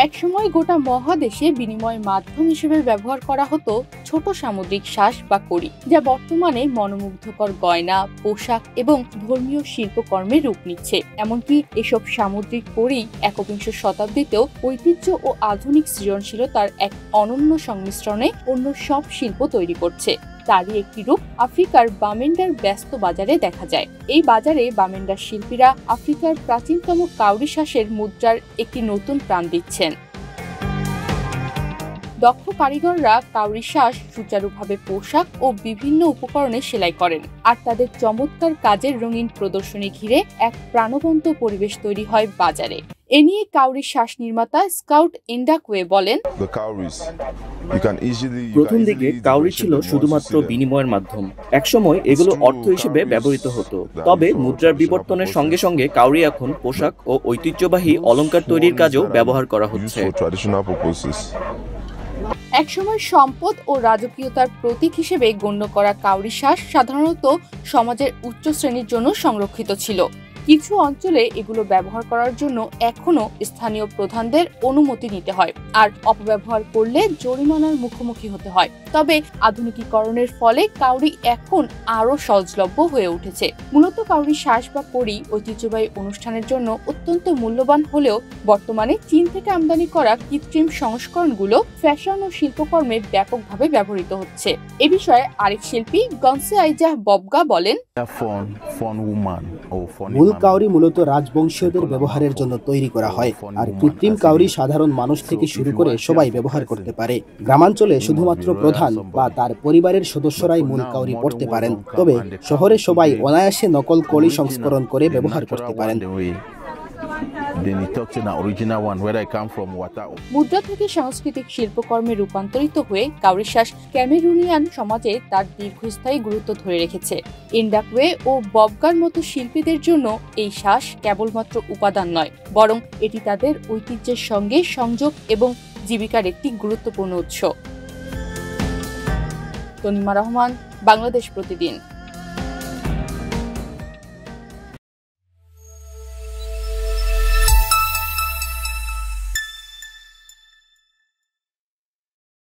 একসময় গোটা মহাদেশে বিনিময় মাধ্যম হিসেবে ব্যবহার করা হতো ছোট সামুদ্রিক শ্বাস বা কড়ি, যা বর্তমানে মনোমুগ্ধকর গয়না, পোশাক এবং ধর্মীয় শিল্পকর্মে রূপ নিচ্ছে। এমনকি এসব সামুদ্রিক কড়ি একবিংশ শতাব্দীতেও ঐতিহ্য ও আধুনিক সৃজনশীলতার এক অনন্য সংমিশ্রণে অন্য সব শিল্প তৈরি করছে। তারই একটি রূপ আফ্রিকার বামেন্ডার ব্যস্ত বাজারে দেখা যায়। এই বাজারে বামেন্ডার শিল্পীরা আফ্রিকার প্রাচীনতম কাউরি শ্বাসের মুদ্রার একটি নতুন প্রাণ দিচ্ছেন। দক্ষ কারিগররা কাউরি শ্বাস সুচারুভাবে পোশাক ও বিভিন্ন উপকরণে সেলাই করেন, আর তাদের চমৎকার কাজের রঙিন প্রদর্শনী ঘিরে এক প্রাণবন্ত পরিবেশ তৈরি হয় বাজারে। এ নিয়ে কাউরি শ্বাস নির্মাতা স্কাউট এন্ডাকওয়ে বলেন, প্রথম দিকে কাউরি ছিল শুধুমাত্র বিনিময়ের মাধ্যম। একসময় এগুলো অর্থ হিসেবে ব্যবহৃত হতো, তবে মুদ্রার বিবর্তনের সঙ্গে সঙ্গে কাউরি এখন পোশাক ও ঐতিহ্যবাহী অলংকার তৈরির কাজেও ব্যবহার করা হচ্ছে। একসময় সম্পদ ও রাজকীয়তার প্রতীক হিসেবে গণ্য করা কাউরি শ্বাস সাধারণত সমাজের উচ্চ শ্রেণীর জন্য সংরক্ষিত ছিল। কিছু অঞ্চলে এগুলো ব্যবহার করার জন্য এখনো স্থানীয় প্রধানদের অনুমতি নিতে হয়, আর অপব্যবহার করলে জরিমানার মুখোমুখি হতে হয়। তবে আধুনিকীকরণের ফলে কাউরি এখন আরো সহজলভ্য হয়ে উঠেছে। মূলত কাউরি শ্বাস বা কড়ি ঐতিহ্যবাহী অনুষ্ঠানের জন্য অত্যন্ত মূল্যবান হলেও বর্তমানে চীন থেকে আমদানি করা কৃত্রিম সংস্করণগুলো ফ্যাশন ও শিল্পকর্মে ব্যাপকভাবে ব্যবহৃত হচ্ছে। এ বিষয়ে আরেক শিল্পী গনসে আইজাহ ববগা বলেন, মূল কাউরি মূলত রাজবংশীয়দের ব্যবহারের জন্য তৈরি করা হয়, আর কৃত্রিম কাউরি সাধারণ মানুষ থেকে শুরু করে সবাই ব্যবহার করতে পারে। গ্রামাঞ্চলে শুধুমাত্র প্রধান বা তার পরিবারের সদস্যরাই মূল কাউরি পড়তে পারেন, তবে শহরে সবাই অনায়াসে নকল কড়ি সংস্করণ করে ব্যবহার করতে পারেন। মুদ্রা থেকে সাংস্কৃতিক শিল্পকর্মে রূপান্তরিত হয়ে কাউরি শ্বাস ক্যামেরুনিয়ান সমাজে তার দীর্ঘস্থায়ী গুরুত্ব ধরে রেখেছে। এন্ডাকওয়ে ও ববগার মতো শিল্পীদের জন্য এই শ্বাস কেবলমাত্র উপাদান নয়, বরং এটি তাদের ঐতিহ্যের সঙ্গে সংযোগ এবং জীবিকার একটি গুরুত্বপূর্ণ উৎস। তনিমা রহমান, বাংলাদেশ প্রতিদিন।